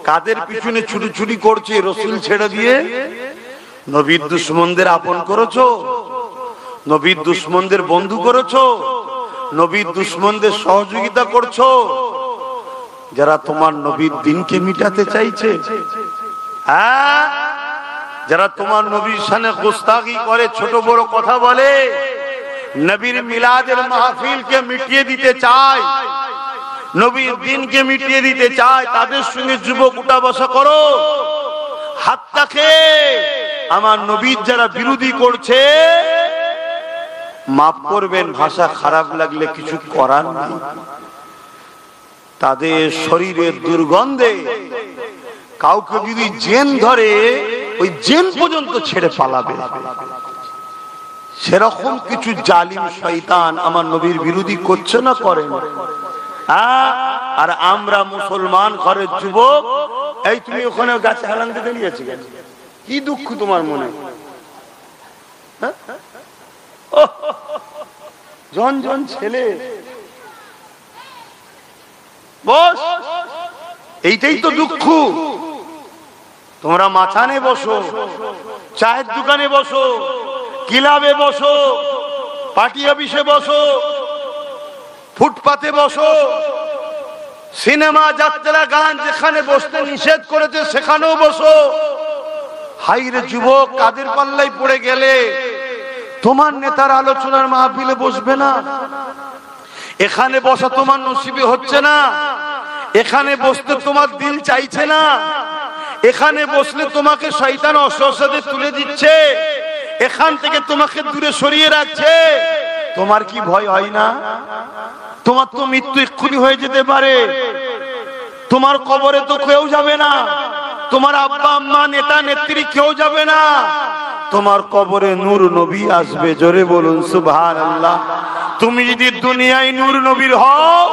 কাদের পিছনে ছুটি করছে? রসুল ছেড়ে দিয়ে নবীর দুশমনদের আপন করেছো, নবীর দুশমনদের বন্ধু করেছো, নবীর দুশমনদের সহযোগিতা করছো, যারা তোমার নবীর দিনকে মিটাতে চাইছে। হ্যাঁ, যারা তোমার নবীর সামনে গোস্তাখি করে, ছোট বড় কথা বলে, নবীর মিলাদের মাহফিলকে মিটিয়ে দিতে চায়, নবীর দিনকে মিটিয়ে দিতে চায়, তাদের সঙ্গে যুবক উঠা বসা করো। হাত্তাকে আমার নবীর যারা বিরোধী করছে, মাফ করবেন, ভাষা খারাপ লাগলে কিছু করার নেই। তাদের শরীরের দুর্গন্ধে কাউকে যদি জেন ধরে, ওই জেন পর্যন্ত ছেড়ে পালাবে। সেরকম কিছু জালিম শয়তান আমার নবীর বিরোধী করছে না, করেন। আর আমরা মুসলমান ঘরের যুবক, এই তুমি ওখানে গাছে হালান দিতে নিয়েছি, কি দুঃখ তোমার মনে? জন জন ছেলে, বস, এইটাই তো দুঃখ। তোমরা মাথানে বসো, চায়ের দোকানে বসো, ক্লাবে বসো, পার্টি অফিসে বসো, ফুটপাতে বসো, সিনেমা, যাত্রা, গান যেখানে বসতে নিষেধ করেছে সেখানেও বসো। হাইরে যুবক, কাদের পাল্লাই পড়ে গেলে? তোমার নেতার আলোচনার মাহফিলে বসবে না, এখানে বসা তোমার নসিবে হচ্ছে না, এখানে বসতে তোমার দিল চাইছে না, এখানে বসলে তোমাকে শয়তান অসহসাদে তুলে দিচ্ছে, এখান থেকে তোমাকে দূরে সরিয়ে রাখছে। তোমার কি ভয় হয় না? তোমার তো মৃত্যু এক্ষুনি হয়ে যেতে পারে, তোমার কবরে তো কেউ যাবে না, তোমার আব্বা আম্মা নেতা নেত্রী কেউ যাবে না, তোমার কবরে নূর নবী আসবে। জোরে বলুন সুবহানাল্লাহ। তুমি যদি দুনিয়ায় নূর নবীর হও,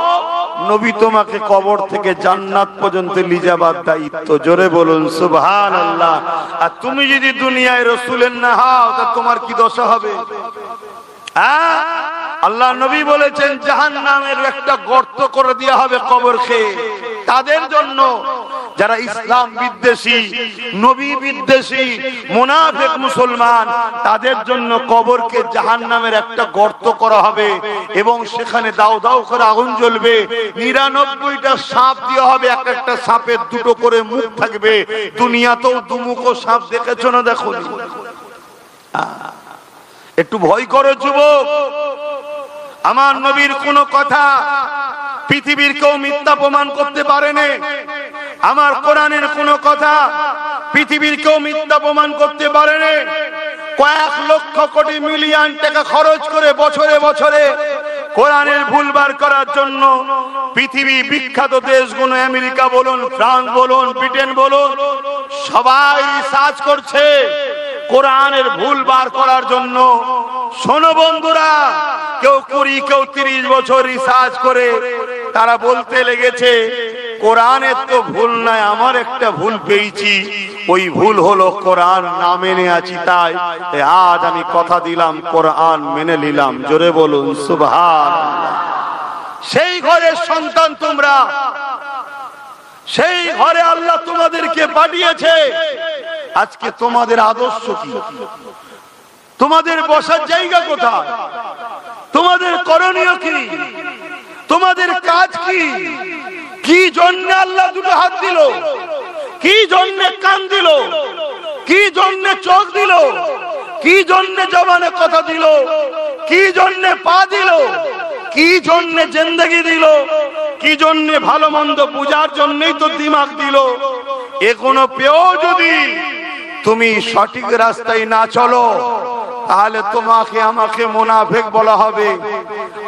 নবী তোমাকে কবর থেকে জান্নাত পর্যন্ত নিয়ে যাবার দায়িত্ব। জোরে বলুন সুবহানাল্লাহ। আর তুমি যদি দুনিয়ায় রাসূলের না হও, তা তোমার কি দশা হবে? আল্লাহ নবী বলেছেন, জাহান্নামের একটা গর্ত করে দেওয়া হবে কবরকে তাদের জন্য যারা ইসলাম বিদ্বেষী, নবী বিদ্বেষী, মুনাফিক মুসলমান, তাদের জন্য কবরকে জাহান্নামের একটা গর্ত করা হবে এবং সেখানে দাও দাও করে আগুন জ্বলবে। 99টা সাপ দেওয়া হবে, এক একটা সাপের দুটো করে মুখ থাকবে। দুনিয়াতেও দুমুখো সাপ দেখেছো না? দেখো, একটু ভয় করো যুবক। আমার নবীর কোন কথা পৃথিবীর কেউ মিথ্যা প্রমাণ করতে পারেনি। আমার কোরআনের কোন কথা পৃথিবীর কেউ মিথ্যা প্রমাণ করতে পারেনি। কয়েক লক্ষ কোটি মিলিয়ন টাকা খরচ করে বছরে বছরে কোরআনের ভুল বার করার জন্য পৃথিবী বিখ্যাত দেশগুলো, আমেরিকা বলুন, ফ্রান্স বলুন, ব্রিটেন বলুন, সবাই রিসার্চ করছে কোরআনের ভুল বার করার জন্য। শোনো বন্ধুরা, কেউ 20, কেউ 30 বছর রিসার্চ করে তারা বলতে লেগেছে, কোরআনের তো ভুল নাই, আমার একটা ভুল পেয়েছি। ওই ভুল হলো কোরআন না মেনে আছি, তাই আজ আমি কথা দিলাম কোরআন মেনে নিলাম। জোরে বলুন সুবহানাল্লাহ। সেই ঘরের সন্তান তোমরা, সেই ঘরে আল্লাহ তোমাদেরকে পাঠিয়েছে। আজকে তোমাদের আদর্শ কি? তোমাদের বসার জায়গা কোথায়? তোমাদের করণীয় কি? তোমাদের কাজ কি? কি জন্য আল্লাহ দুটো হাত দিল? কি জন্য কান দিল? কি জন্য চোখ দিল? কি জন্য জবানে কথা দিল? কি জন্য পা দিল? কি জন্য জিন্দেগি দিল? কি জন্য ভালো মন্দ বুঝার জন্যই তো দিমাগ দিল। এখনো পেও যদি তুমি সঠিক রাস্তায় না চলো, তাহলে তোমাকে আমাকে মুনাফিক বলা হবে।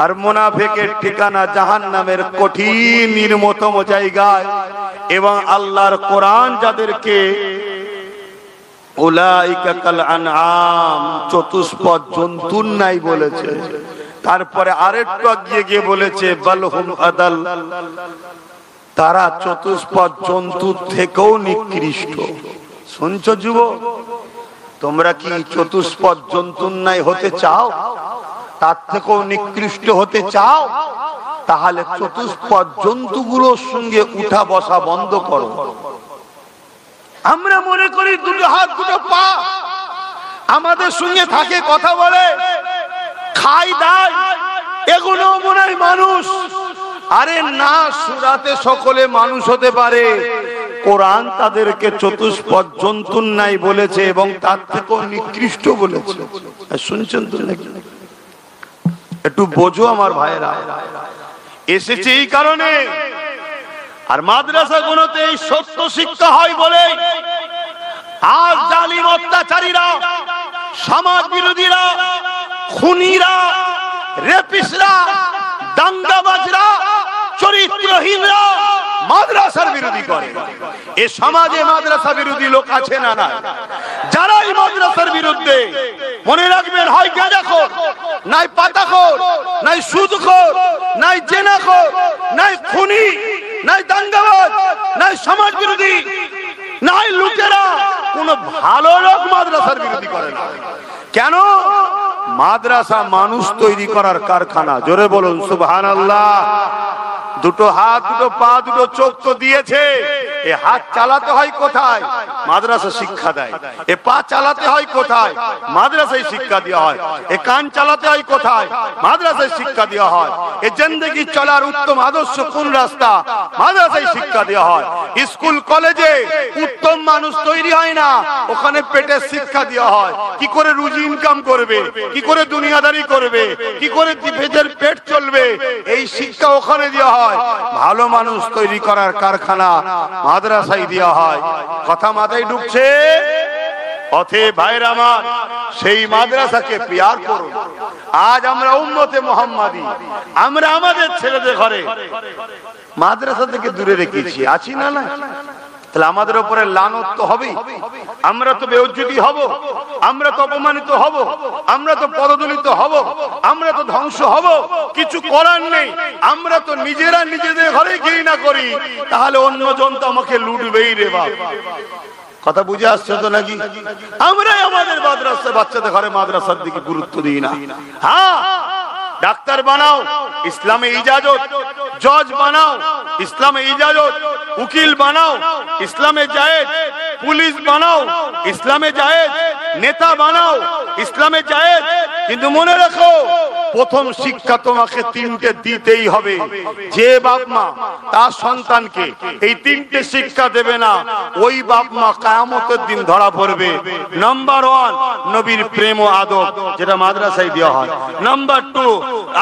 আর মুনাফিকের ঠিকানা জাহান্নামের কঠিন নির্মমতম জায়গায়। এবং আল্লাহর কোরআন যাদেরকে উলাইকা কাল আনআম, চতুষ্পদ জন্তুর নাই বলেছে, তারপরে আরেকটু এগিয়ে গিয়ে বলেছে বালহুম আদাল, তারা চতুষ্পদ জন্তুর থেকেও নিকৃষ্ট। শুনছো যুবক, তোমরা কি চতুষ্পদ জন্তুর নাই হতে চাও? তার থেকেও নিকৃষ্ট হতে চাও? তাহলে চতুষ্পদ জন্তুগুলোর সঙ্গে উঠা বসা বন্ধ করো। আমরা মনে করি দুটো হাত দুটো পা আমাদের সঙ্গে থাকে, কথা বলে, খাই দায়, এগুলো মনে হয় মানুষ। আরে না, সূরাতে সকলে মানুষ হতে পারে। কোরআন তাদেরকে চতুষ্পদ জন্তুর নাই বলেছে এবং তার থেকেও নিকৃষ্ট বলেছে। শুনছেন তো নাকি? একটু বোঝো আমার ভাইরা, এসেছে এই কারণে। আর মাদ্রাসাগুলোতে এই সত্য শিক্ষা হয় বলে আর জালিম অত্যাচারীরা, সমাজ বিরোধীরা, খুনিরা, রেপিস্টরা, দাঙ্গাবাজরা, চরিত্রহীনরা মাদ্রাসার বিরোধী করে। এ সমাজে মাদ্রাসা বিরোধী লোক আছে না? না। যারা এই মাদ্রাসার বিরুদ্ধে, মনে রাখবেন, হয় গাঁজাখোর, নাই পাতাখোর, নাই সুদখোর, নাই জেনাখোর, নাই খুনি, নাই দাঙ্গাবাজ, নাই সমাজ বিরোধী, নাই লুটেরা, কোন ভালো লোক মাদ্রাসার বিরোধী করে না। কেন? মাদ্রাসা মানুষ তৈরি করার কারখানা। জোরে বলুন সুবহানাল্লাহ। দুটো হাত, দুটো পা, দুটো চোখ তো দিয়েছে। এ হাত চালাতে হয় কোথায়? মাদ্রাসা শিক্ষা দেয়। এ পা চালাতে হয় কোথায়? মাদ্রাসায় শিক্ষা দেওয়া হয়। এ কান চালাতে হয় কোথায়? মাদ্রাসায় শিক্ষা দেওয়া হয়। এ জিন্দেগি চলার উত্তম আদর্শ কোন রাস্তা? মাদ্রাসায় শিক্ষা দেওয়া হয়। স্কুল কলেজে উত্তম মানুষ তৈরি হয় না, ওখানে পেটের শিক্ষা দেওয়া হয়। কি করে রুজি ইনকাম করবে, কি করে দুনিয়াদারি করবে, কি করে পেটের পেট চলবে, এই শিক্ষা ওখানে দেওয়া হয়। ভালো মানুষ তৈরি করার কারখানা মাদ্রাসায় দেওয়া হয়। কথা মাথায় ঢুকছে? অতএব ভাইরা আমার, সেই মাদ্রাসাকে প্যার করুন। আজ আমরা উম্মতে মুহাম্মাদি, আমরা আমাদের ছেলেদের ঘরে মাদ্রাসা থেকে দূরে রেখেছি, আছি না? না, তাহলে আমাদের উপরে লানত তো হবেই। আমরা তো বেইজ্জতি হব, আমরা তো অপমানিত হব, আমরা তো পদদলিত হব, আমরা তো ধ্বংস হব। কিছু করার নেই। আমরা তো নিজেরা নিজেদের ঘরে ঘৃণা করি, তাহলে অন্যজন তো আমাকে লুটবেই রে বাপ। কথা বুঝে আসছে তো নাকি? আমরাই আমাদের মাদ্রাসা, বাচ্চাদের ঘরে মাদ্রাসার দিকে গুরুত্ব দিই না। হ্যাঁ, ডাক্তার বানাও, ইসলামে ইজাজত। জজ বানাও, ইসলামে ইজাজত। উকিল বানাও, ইসলামে জায়েজ। পুলিশ বানাও, ইসলামে জায়েজ। নেতা বানাও, ইসলামে জায়েজ। কিন্তু মনে রাখো, প্রথম শিক্ষা তোমাকে তিনটে দিতেই হবে। যে বাপ মা তার সন্তানকে এই তিনটে শিক্ষা দেবে না, ওই বাপ মা কিয়ামতের দিন ধরা পড়বে। নাম্বার 1, নবীর প্রেম ও আদব, যেটা মাদ্রাসায় দেওয়া হয়। নাম্বার 2,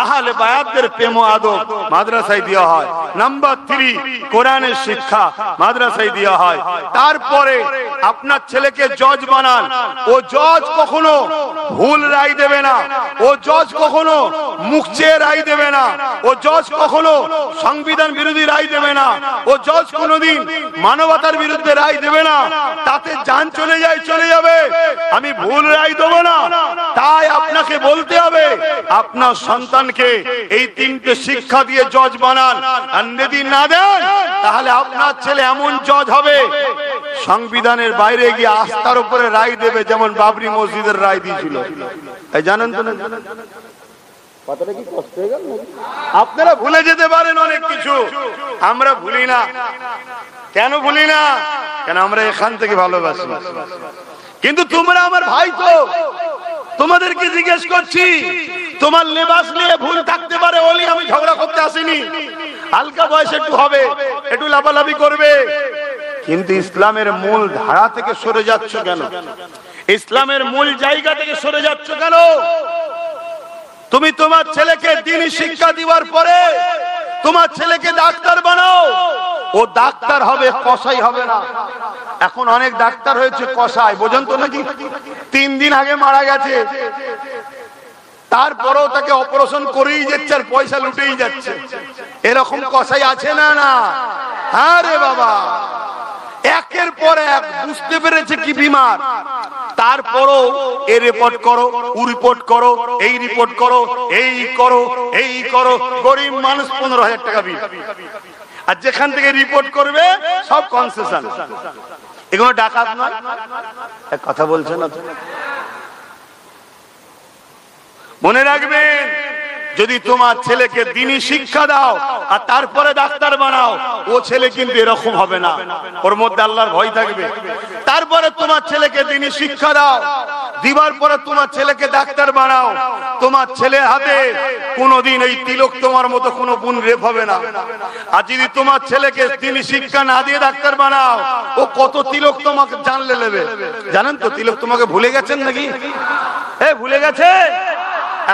আহলে বায়াতদের প্রেম ও আদব, মাদ্রাসায় দেওয়া হয়। নাম্বার 3, কোরআনের শিক্ষা, মাদ্রাসায় দেওয়া হয়। তারপরে আপনার ছেলেকে জজ বানান। ও জজ কখনো ভুল রায় দেবে না, ও জজ কখনো মুখ চেয়ে রায় দেবে না, ও জজ কখনো সংবিধান বিরোধী রায় দেবে না, ও জজ কোনোদিন মানবতার বিরুদ্ধে রায় দেবে না। তাতে জান চলে যায়, চলে যাবে। আমি ভুল রায় দেবো না। তাই আপনাকে বলতে হবে, আপনার সন্তানকে এই তিনটে শিক্ষা দিয়ে জজ বানান। আর যদি না দেন, তাহলে আপনার ছেলে এমন জজ হবে, সংবিধানের বাইরে গিয়ে আস্থার উপরে রায় দেবে, যেমন বাবরি মসজিদের রায় দিয়েছিল। এই জানেন তো না? কথাটা কি কষ্ট হয়ে গেল? আপনারা ভুলে যেতে পারেন অনেক কিছু, আমরা ভুলি না। কেন ভুলি না? কেন আমরা এখান থেকে ভালোবাসি। কিন্তু তোমরা আমার ভাই, তো তোমাদেরকে জিজ্ঞেস করছি, তোমার লেবাস নিয়ে ভুল থাকতে পারে, বলি আমি ঝগড়া করতে আসিনি। হালকা বয়স একটু হবে, একটু লাফালাফি করবে, কিন্তু ইসলামের মূল ধারা থেকে সরে যাচ্ছ কেন? ইসলামের মূল জায়গা থেকে সরে যাচ্ছ কেন? তুমি তোমার ছেলেকে দ্বীনি শিক্ষা দেওয়ার পরে তোমার ছেলেকে ডাক্তার বানাও। ও ডাক্তার হবে, কসাই হবে না। এখন অনেক ডাক্তার হয়েছে কসাই, বোঝেন তো নাকি? 3 দিন আগে মারা গেছে, তারপরেও তাকে অপারেশন করেই যাচ্ছে আর পয়সা লুটেই যাচ্ছে। এরকম কসাই আছে না? না। আরে বাবা, একের পর এক বুঝতে পেরেছে কি বিমার, তারপরও এ রিপোর্ট করো, ও রিপোর্ট করো, এই রিপোর্ট করো, এই করো, এই করো। গরিব মানুষ 15,000 টাকা বিল। আর যেখান থেকে রিপোর্ট করবে সব কনসেশন। এগুলো ডাকাত নয়? এক কথা বলছে না? মনে রাখবেন, যদি তোমার ছেলেকে দ্বীনি শিক্ষা দাও আর তারপরে ডাক্তার বানাও, ও ছেলে কিন্তু এরকম হবে না, ওর মধ্যে আল্লাহর ভয় থাকবে। তারপরে তোমার ছেলেকে দ্বীনি শিক্ষা দাও, দিবার পরে তোমার ছেলেকে ডাক্তার বানাও, তোমার ছেলের হাতে কোনোদিন এই তিলক তোমার মতো কোনো বোন রেপ হবে না। আর যদি তোমার ছেলেকে দ্বীনি শিক্ষা না দিয়ে ডাক্তার বানাও, ও কত তিলক তোমাকে জানলে নেবে। জানেন তো তিলক তোমাকে ভুলে গেছেন নাকি? ভুলে গেছে।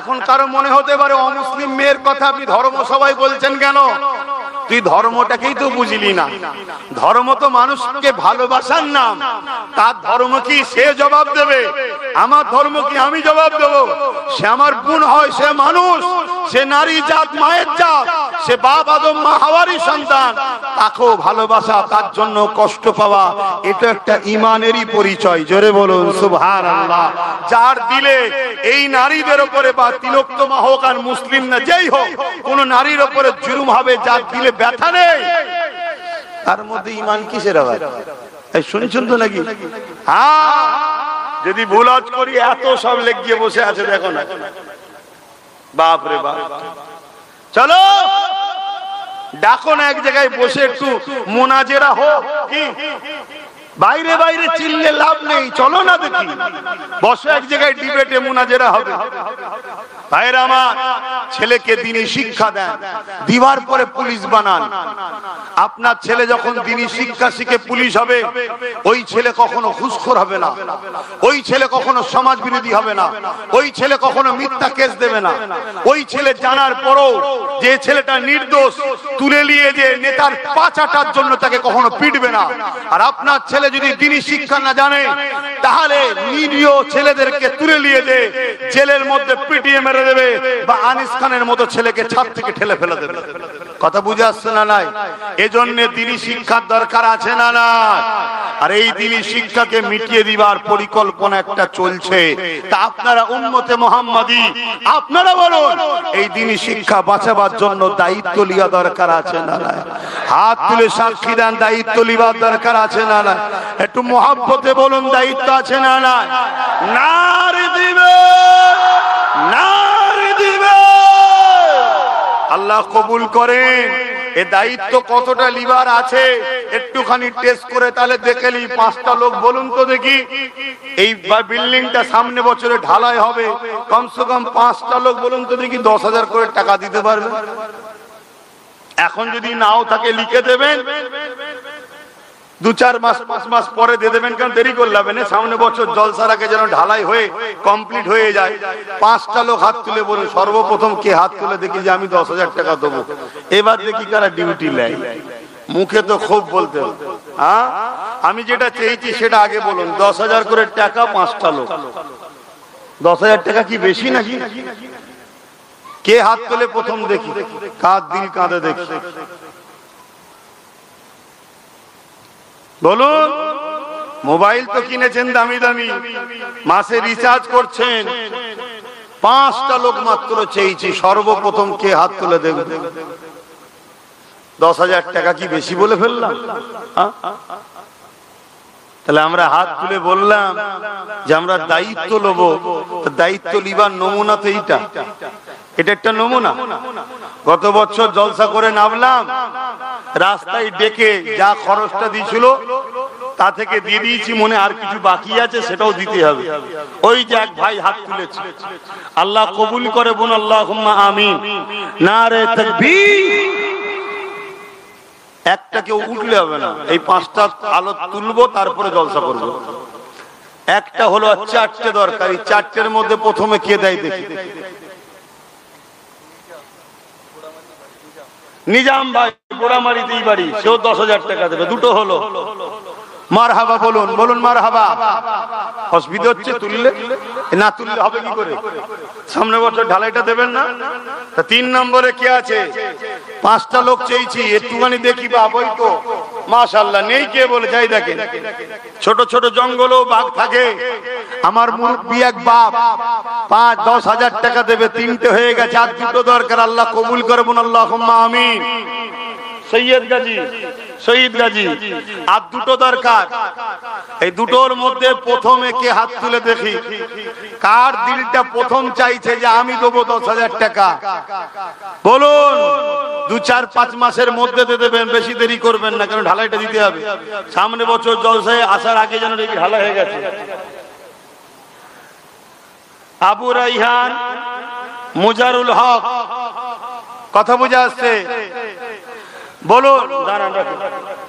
এখন কারো মনে হতে পারে অমুসলিম মেয়ের কথা আপনি ধর্ম সবাই বলছেন কেন? তুই ধর্মটাকেই তো বুঝলি না। ধর্ম তো মানুষকে ভালোবাসার নাম। তার ধর্ম কি সে জবাব দেবে, আমার ধর্ম কি আমি জবাব দেব? সে আমার বোন হয়, সে মানুষ, সে নারী জাত, মায়ের জাত, সে বাপ আদম মা হাওয়ারই সন্তান। তাকেও ভালোবাসা, তার জন্য কষ্ট পাওয়া, এটা একটা ইমানেরই পরিচয়। জোরে বলুন সুবহানাল্লাহ। যার দিলে এই নারীদের উপরে বা তিলোত্তমা হোক আর মুসলিম না যেই হোক, কোন নারীর উপরে জুলুম হবে, যার দিলে ব্যথা নেই, তার মধ্যে ইমান কিসের আবার? শুনেছেন তো নাকি? হ্যাঁ, যদি ভুল করি এত সব লেগিয়ে বসে আছে, দেখো না, বাপ রে বাপ। চলো ডাকো না এক জায়গায় বসে একটু মোনাজেরা হোক। কি বাইরে বাইরে চিল্লে লাভ নেই, চলো না দেখি বসে এক জায়গায় ডিবেটে মোনাজেরা হবে। ভাইরা আমার, ছেলেকে দ্বীনি শিক্ষা দেন, দিবার পরে পুলিশ বানান। আপনার ছেলে যখন দ্বীনি শিক্ষা শিখে পুলিশ হবে, ওই ছেলে কখনো ঘুষখোর হবে না, ওই ছেলে কখনো সমাজ বিরোধী হবে না, ওই ছেলে কখনো মিথ্যা কেস দেবে না। ওই ছেলে জানার পরও যে ছেলেটা নির্দোষ, তুলে নিয়ে যে নেতার পা চাটার জন্য তাকে কখনো পিটবে না। আর আপনার ছেলে যদি দ্বীনি শিক্ষা না জানে, তাহলে নিরীহ ছেলেদেরকে তুলে নিয়ে যে জেলের মধ্যে পিটিয়ে মেরে দেবে, বা আনিস খানের মতো ছেলেকে ছাদ থেকে ঠেলে ফেলে দেবে। কথা বুঝে আসছে না? নাই। এজন্য দ্বীনি শিক্ষার দরকার আছে না না? আর এই দ্বীনি শিক্ষাকে মিটিয়ে দিবার পরিকল্পনা একটা চলছে। তা আপনারা উম্মতে মুহাম্মাদি, আপনারা বলুন, এই দ্বীনি শিক্ষা বাঁচাবার জন্য দায়িত্ব লিয়া দরকার আছে না না? হাত তুলে সাক্ষী দেন, দায়িত্ব লিবার দরকার আছে না না? একটু মহব্বতে বলুন, দায়িত্ব আছে না না? নারী দিবে, নারী দিবে। আল্লাহ কবুল করেন। এ দায়িত্ব কতটা লিবার আছে একটুখানি টেস্ট করে তাহলে দেখে নি। 5টা লোক বলুন তো দেখি, এই বিল্ডিংটা সামনে বছরে ঢালাই হবে, কমসে কম 5টা লোক বলুন তো দেখি 10,000 করে টাকা দিতে পারবে? এখন যদি নাও থাকে লিখে দেবেন, 2-4 মাস 5 মাস পরে দিয়ে দেবেন, কারণ দেরি করলে হবে না। সামনে বছর জলসার আগে যেন ঢালাই হয়ে কমপ্লিট হয়ে যায়। 5টা লোক হাত তুলে বলুন, সর্বপ্রথম কে হাত তুলে দেখি যে আমি 10,000 টাকা দেবো। এবার দেখি কারা ডিউটি নেয়। মুখে তো খুব বলতে, হ্যাঁ আমি যেটা চেয়েছি সেটা আগে বলুন। 10,000 করে টাকা, 5টা লোক। 10,000 টাকা কি বেশি নাকি? কে হাত তুলে প্রথম দেখি, কার দিল কাঁদে দেখি, বলুন। মোবাইল তো কিনেছেন দামি দামি, মাসে রিচার্জ করছেন, 5টা লোক মাত্র চেয়েছি, সর্বপ্রথম কে হাত তুলে দেখবে? 10,000 টাকা কি বেশি বলে ফেললাম? তাহলে আমরা হাত তুলে বললাম যে আমরা দায়িত্ব নেব। দায়িত্ব লিবার নমুনা তো এইটা, এটা একটা নমুনা। গত বছর জলসা করে নামলাম, রাস্তায় ডেকে যা খরচটা দিয়েছিল তা থেকে দিয়ে দিয়েছি, মনে আর কিছু বাকি আছে সেটাও দিতে হবে। ওই যে এক ভাই হাত তুলেছে, আল্লাহ কবুল করে বোন, আল্লাহুম্মা আমিন। নারে তাকবীর। একটা কেউ উঠলে হবে না, এই 5টা আলো তুলবো, তারপরে জলসা করবো। একটা হলো 4টে দরকার, এই 4টের মধ্যে প্রথমে কে দেয় দেখি? নিজাম ভাই, গোড়ামারিতেই বাড়ি, সেও 10,000 টাকা দেবে। 2টো হলো। মারহাবা বলুন, বলুন মারহাবা। অসুবিধা হচ্ছে তুললে? না তুললে হবে কি করে? সামনে বছর ঢালাইটা দেবেন না? 3 নম্বরে কে আছে? 5টা লোক চেয়েছি, একটুখানি দেখি বাবই তো মাশাআল্লাহ নেই। কে বলে? যাই দেখেন, ছোট ছোট জঙ্গলও বাঘ থাকে। আমার মুরব্বি এক বাপ 5-10,000 টাকা দেবে, 3টে হয়ে গেছে, আর 2টো দরকার। আল্লাহ কবুল করবেন, আল্লাহুম্মা আমিন। সৈয়দ গাজী শহীদ গাজী, আর দুটো দরকার। এই দুটোর মধ্যে প্রথমে কে হাত তুলে দেখি, কার দিলটা প্রথম চাইছে যে আমি দেবো 10,000 টাকা? বলুন। 2-4-5 মাসের মধ্যে দিয়ে দেবেন, বেশি দেরি করবেন না, কারণ ঢালাইটা দিতে হবে। সামনে বছর জলসায় আসার আগে যেন দেখি ঢালাই হয়ে গেছে। আবু রাইহান, মুজারুল হক, কথা বুঝে আসছে? বলুন,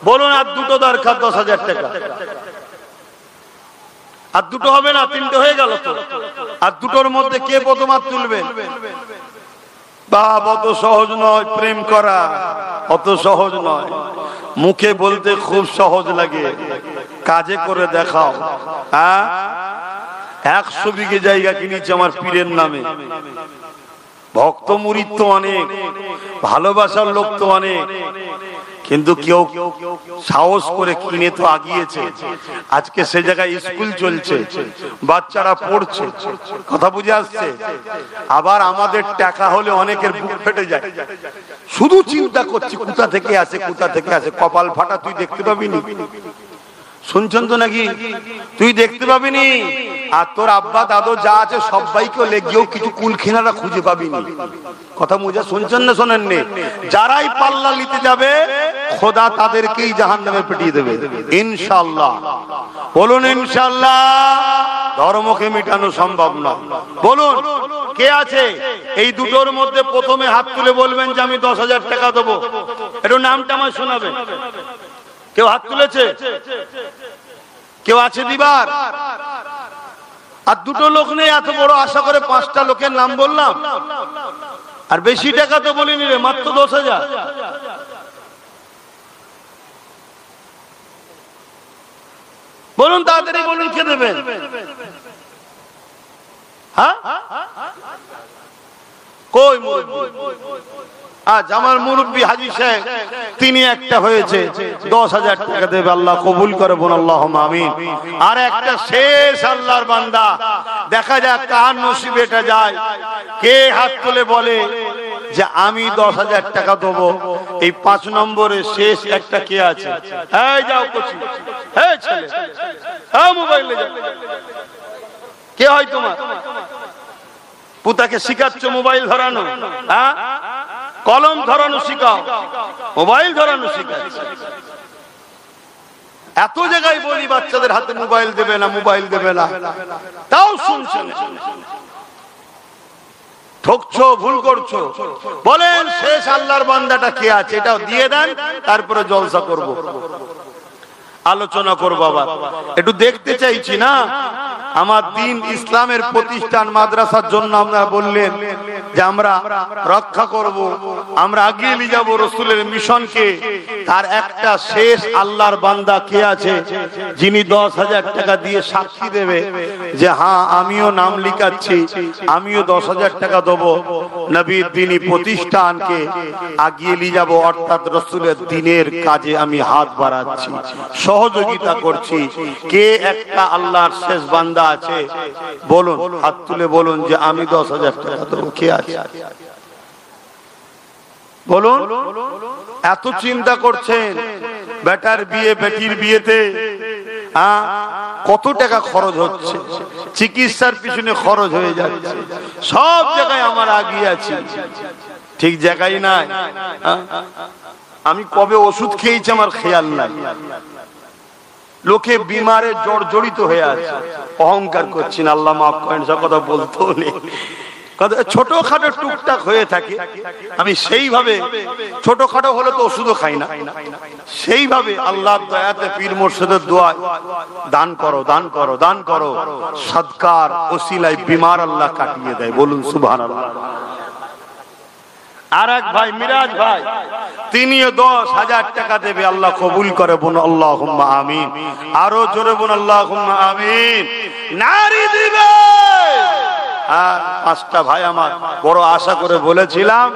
বলুন। আর দুটো দরকার 10,000 টাকা। আর দুটো হবে না, 3টে হয়ে গেল তো। আর দুটোর মধ্যে কে প্রথম হাত তুলবে? বাপ, অত সহজ নয় প্রেম করা, অত সহজ নয়। মুখে বলতে খুব সহজ লাগে, কাজে করে দেখাও। হ্যাঁ, 100 বিঘে জায়গা কিনেছে আমার পীরের নামে। ভক্ত মুরিদ তো অনেক, ভালোবাসার লোক তো অনেক, কিন্তু কেউ সাহস করে কিনে তো আগিয়েছে। আজকে সে জায়গায় স্কুল চলছে, বাচ্চারা পড়ছে, কথা বুঝে আসছে? আবার আমাদের টাকা হলে অনেকের বুক ফেটে যায়, শুধু চিন্তা করছি কোথা থেকে আসে, কোথা থেকে আসে। কপাল ফাটা তুই দেখতে পাবি নি, শুনছেন তো নাকি? তুই দেখতে পাবি নি। আর তোর আব্বা দাদু যা আছে সবাইকে লেগেও কিছু কুল খিনারা খুঁজে পাবি নি। কথা মুজা শুনছেন না শোনেননি? যারাই পাল্লা নিতে যাবে খোদা তাদেরকেই জাহান্নামে পিটিয়ে দেবে ইনশাআল্লাহ। বলুন ইনশাআল্লাহ। ধর্মকে মিটানো সম্ভব নয়। বলুন কে আছে এই দুটোর মধ্যে? প্রথমে হাত তুলে বলবেন যে আমি 10,000 টাকা দেবো। একটু নামটা আমার শোনাবেন। কেউ হাত তুলেছে? কেউ আছে দিবার? আর দুটো লোক নেই, এত বড় আশা করে 5টা লোকের নাম বললাম। আর বেশি টাকা তো বলিনি রে, মাত্র 10,000। বলুন তাড়াতাড়ি বলুন, কে দেবেন? হ্যাঁ, কই মুরব্বি? আজ আমার মুরব্বী হাজী সাহেব, তিনি একটা হয়েছে 10,000 টাকা দেবে। আল্লাহ কবুল করে, বোন আল্লাহুম্মা আমিন। আর একটা শেষ আল্লাহর বান্দা, দেখা যাক কার নসিবে এটা যায়। কে হাত তুলে বলে যে আমি 10,000 টাকা দেবো? এই 5 নম্বরে শেষ একটা কে আছে? এই যাও কচি, এই ছেলে, এই মোবাইলে যাও। কে হয় তোমার? পুতাকে শিখাচ্ছ মোবাইল ধরানো? হ্যাঁ, কলম ধরানো শিখাও, মোবাইল ধরানো শিখাচ্ছ। এত জায়গায় বলি বাচ্চাদের হাতে মোবাইল দেবে না, মোবাইল দেবে না, তাও শুনছেন। ঠকছো, ভুল করছো। বলেন শেষ আল্লাহর বান্দাটা কে আছে? এটাও দিয়ে দেন, তারপরে জলসা করব, আলোচনা করবো। আবার একটু দেখতে চাইছি না আমার দিন ইসলামের প্রতিষ্ঠান মাদ্রাসার জন্য আপনারা বললেন যে আমরা রক্ষা করব, আমরা এগিয়ে নিয়ে যাবো রাসূলের মিশনকে। তার একটা শেষ আল্লাহর বান্দা কে আছে যিনি 10,000 টাকা দিয়ে সাক্ষী দেবে যে হ্যাঁ আমিও নাম লিখাচ্ছি, আমিও 10,000 টাকা দেবো, নবীর দ্বীনি প্রতিষ্ঠানকে এগিয়ে নিয়ে যাবো, অর্থাৎ রাসূলের দ্বীনের কাজে আমি হাত বাড়াচ্ছি, সহযোগিতা করছি। কে একটা আল্লাহর শেষ বান্দা আছে? বলুন, হাত তুলে বলুন যে আমি 10,000 টাকা দেবো। কে আছে? বলুন। এত চিন্তা করছেন বেটার বিয়ে, বেটির বিয়েতে কত টাকা খরচ হচ্ছে, চিকিৎসার পিছনে খরচ হয়ে যাচ্ছে। সব জায়গায় আমার আগিয়ে আছি, ঠিক জায়গায় নাই। আমি কবে ওষুধ খেয়েছি আমার খেয়াল নাই। লোকে বিমারে জর্জরিত হয়ে আছে, অহংকার করছেন, আল্লাহ মাফ করেন, সব কথা বলতেও নেই। ছোটখাটো টুকটাক হয়ে থাকে, আমি সেইভাবে ছোটখাটো হলে তো ওষুধও খাই না, সেইভাবে আল্লাহর দয়াতে পীর মুর্শিদের দোয়ায় দান করো, দান করো, দান করো, সদকার ওসিলায় বিমার আল্লাহ কাটিয়ে দেয়। বলুন সুবহানাল্লাহ। আর এক ভাই মিরাজ ভাই, তিনিও 10,000 টাকা দেবে, আল্লাহ কবুল করে, বোন আল্লাহুম্মা আমিন। আরো জোরে বোন আল্লাহুম্মা আমিন। নারী দিবে। আর 5টা ভাই আমার বড় আশা করে বলেছিলাম,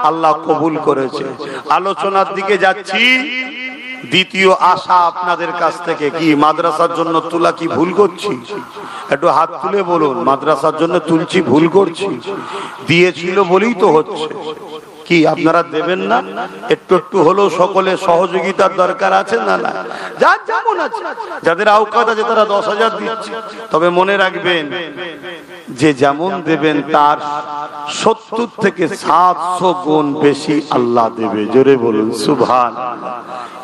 আল্লাহ কবুল করেছে। আলোচনার দিকে যাচ্ছি। দ্বিতীয় আশা আপনাদের কাছ থেকে কি, মাদ্রাসার জন্য তোলা কি ভুল করছি? একটু হাত তুলে বলুন, মাদ্রাসার জন্য তুলছি ভুল করছি? দিয়েছিল বলেই তো হচ্ছে। কি আপনারা দেবেন না? একটু একটু হলেও সকলে সহযোগিতার দরকার আছে না? না, যার যেমন আছে, যাদের আওকাত আছে তারা 10,000 দিচ্ছে। তবে মনে রাখবেন, যে যেমন দেবেন তার 70 থেকে 700 গুণ বেশি আল্লাহ দেবে। জোরে বলুন সুবহানাল্লাহ।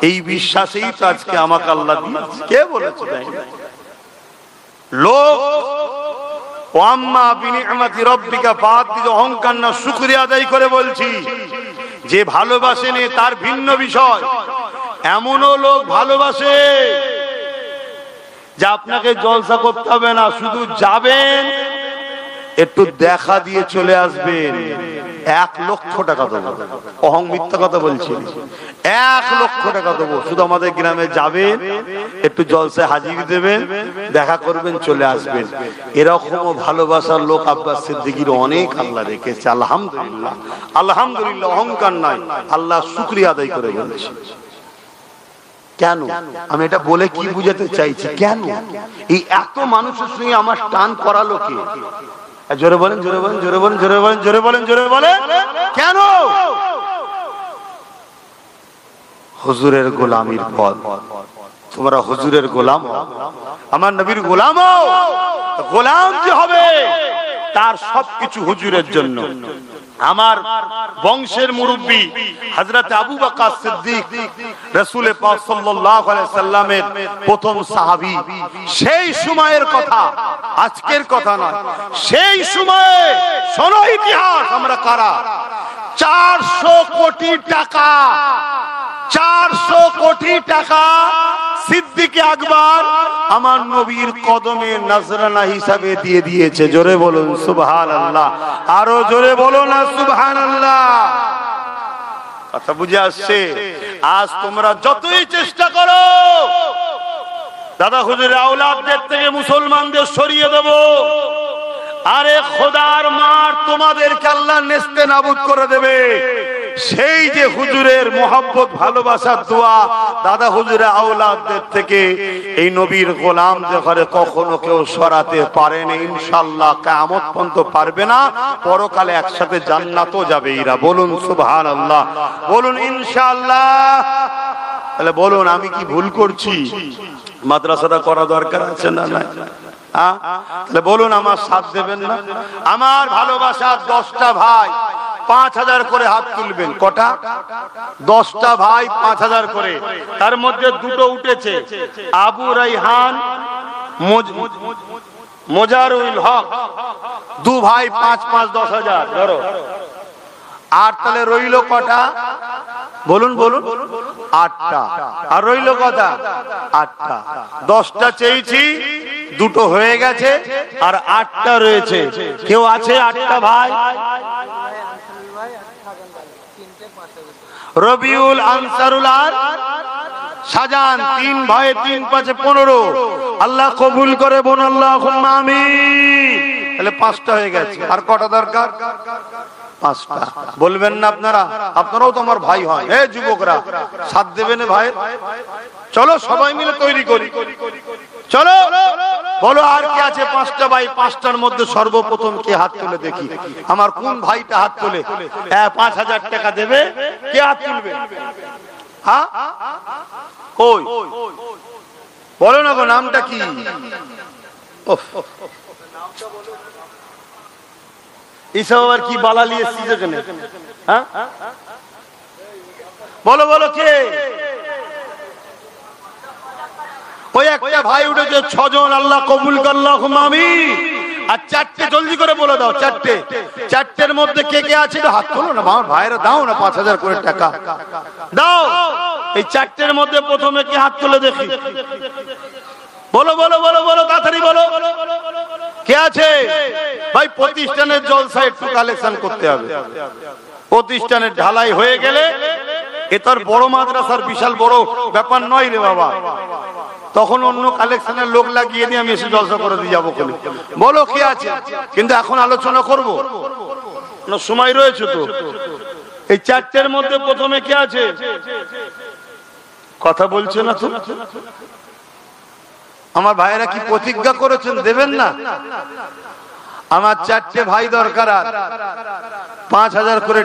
এই বিশ্বাসেই তো আজকে আমাকে আল্লাহ দিয়েছে। কে বলেছে? লোক ওয়াম্মা বিনিআমাতি রাব্বিকা ফাহাদ্দিস, অহংকার না, শুকরিয়া আদায় করে বলছি। যে ভালোবাসেনি তার ভিন্ন বিষয়। এমনও লোক ভালোবাসে যে আপনাকে জলসা করতে হবে না, শুধু যাবেন, একটু দেখা দিয়ে চলে আসবেন, 1 লক্ষ টাকা দেবো। অহং মিথ্যা কথা বলছি, 1 লক্ষ টাকা দেবো, শুধু আমাদের গ্রামে যাবেন, একটু জলসায় হাজিরি দেবেন, দেখা করবেন, চলে আসবেন। এরকমও ভালোবাসার লোক আব্বাস সিদ্দিকীর অনেক আল্লাহ রেখেছে। আলহামদুলিল্লাহ, আলহামদুলিল্লাহ। অহংকার নাই, আল্লাহ শুকরিয়া আদায় করে বলছি। কেন? আমি এটা বলে কি বুঝাতে চাইছি? কেন এই এত মানুষের সঙ্গে আমার টান করালো কে? জোরে বলেন, জোরে বলেন, জোরে বলেন, জোরে বলেন, জোরে বলেন, জোরে বলেন। কেন? হুজুরের গোলামির পথ। তোমরা হুজুরের গোলাম, আমার নবীর গোলাম। গোলাম যে হবে তার সবকিছু হুজুরের জন্য। আমার বংশের মুরব্বী হযরত আবু বকর সিদ্দিক, রাসূল পাক সাল্লাল্লাহু আলাইহি সাল্লামের প্রথম সাহাবী। সেই সময়ের কথা, আজকের কথা নয়। সেই সময়ে শোনো ইতিহাস, আমরা কারা। 400 কোটি টাকা, 400 কোটি টাকা সিদ্দিক আকবর আমার নবীর কদমে নজরানা হিসাবে দিয়ে দিয়েছে। জোরে বলুন সুবহানাল্লাহ, আরো জোরে বলো না সুবহানাল্লাহ। কথা বুঝে আসছে? আজ তোমরা যতই চেষ্টা করো দাদা হুজুরের আওলাদদের থেকে মুসলমানদের সরিয়ে দেব, আরে খোদার মার তোমাদেরকে আল্লাহ নেস্তে নাবুদ করে দেবে। সেই যে হুজুরের মোহাব্বত, ভালোবাসার দোয়া দাদা হুজুরের আওলাদদের থেকে এই নবীর গোলামদের ঘরে কখনো কেউ সরাতে পারেনি। ইনশাআল্লাহ কিয়ামত পর্যন্ত পারবে না। পরকালে একসাথে জান্নাতও যাবে এরা। বলুন সুবহানাল্লাহ, বলুন ইনশাআল্লাহ। তাহলে বলুন আমি কি ভুল করছি? মাদ্রাসাটা করা দরকার আছে না? না, তাহলে বলুন আমার সাথ দেবেন না? আমার ভালোবাসার 10টা ভাই 5,000 করে হাত তুলবেন। কটা? 10টা ভাই 5,000 করে। তার মধ্যে দুটো উঠেছে, আবু রাইহান, মোজারুল হক, 2 ভাই 5-5 10,000 ধরো। আর তাহলে রইল কটা? বলুন বলুন। 8টা। আর রইল কটা? 8টা। 10টা চেয়েছি, দুটো হয়ে গেছে, আর 8টা রয়েছে। কেউ আছে 8টা ভাই? রবিউল, আনসারুল আর শাহজাহান, 3 ভাই 3 5 15। আল্লাহ কবুল করে বোন, আল্লাহুম্মা আমিন। তাহলে 5টা হয়ে গেছে। আর কটা দরকার? 5টা। বলবেন না আপনারা? আপনারাও তো আমার ভাই হয়। হে যুবকরা, সাথ দেবেন ভাই? চলো সবাই মিলে তৈরি করি। চলো বলো আর কে আছে? 5টা ভাই। 5টার মধ্যে সর্বপ্রথম কে হাত তুলে দেখি? আমার কোন ভাইটা হাত তোলে? 5,000 টাকা দেবে। কে হাত তুলবে? হ্যাঁ, ওই বলো না গো, নামটা কি? এইসব আবার কি বালালি এসেছি যেখানে? হ্যাঁ বলো বলো, কে? ওই একটা ভাই উঠেছে। 6 জন। আল্লাহ কবুল করে, আল্লাহুম্মা আমিন। আর 4টে জলদি করে বলে দাও। 4টে। 4টের মধ্যে কে কে আছে? হাত তোলো না আমার ভাইরা, দাও না 5,000 করে টাকা দাও। এই 4টের মধ্যে প্রথমে কে হাত তুলে দেখি? বলো বলো বলো বলো, তাড়াতাড়ি বলো, কে আছে ভাই? প্রতিষ্ঠানের জলসা একটু কালেকশন করতে হবে। প্রতিষ্ঠানের ঢালাই হয়ে গেলে এ তার বড় মাদ্রাসার বিশাল বড় ব্যাপার নয় রে বাবা। তখন অন্য কালেকশনের লোক লাগিয়ে দিয়ে আমি এসে জলসা করে দিয়ে যাবো। বলো কে আছে? কিন্তু এখন আলোচনা করব না, সময় রয়েছে তো। এই 4টের মধ্যে প্রথমে কে আছে? কথা বলছে না তো। আমার ভাইয়েরা কি প্রতিজ্ঞা করেছেন দেবেন না? আমার 4টে ভাই দরকার। 5,000 করে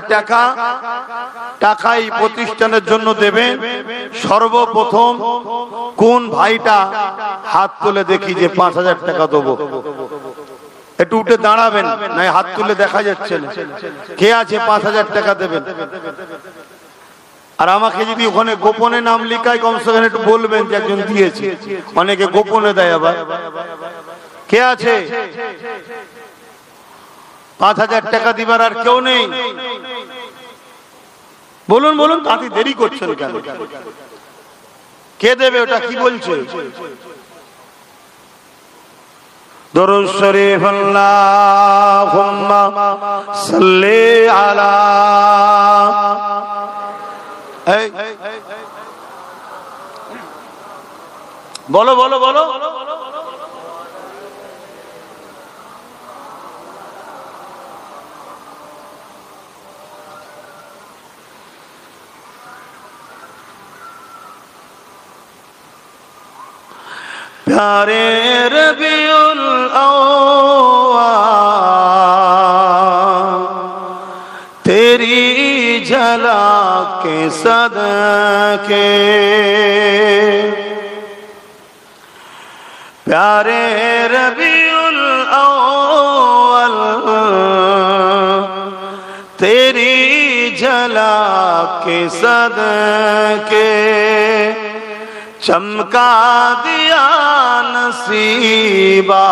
টাকা এই প্রতিষ্ঠানের জন্য দেবেন। সর্বপ্রথম কোন ভাইটা হাত তুলে দেখি যে 5,000 টাকা দেবো? একটু উঠে দাঁড়াবেন, নাই হাত তুলে দেখা যাচ্ছে না। কে আছে 5,000 টাকা দেবেন? আর আমাকে যদি ওখানে গোপনে নাম লিখায় কমসে কম একটু বলবেন যে একজন দিয়েছে। অনেকে গোপনে দেয় আবার। কে আছে 5,000 টাকা দিবার? আর কেউ নেই? বলুন বলুন, তাতে দেরি করছেন কেন? কে দেবে ওটা? কি বলছে? দরুদ শরীফ আল্লাহুম্মা সাল্লি আলা। বলো বলো বলো। प्यारे रबीउल अव्वल तेरी झलक के सदके, प्यारे रबीउल अव्वल तेरी झलक के सदके चमका दिया नसीबा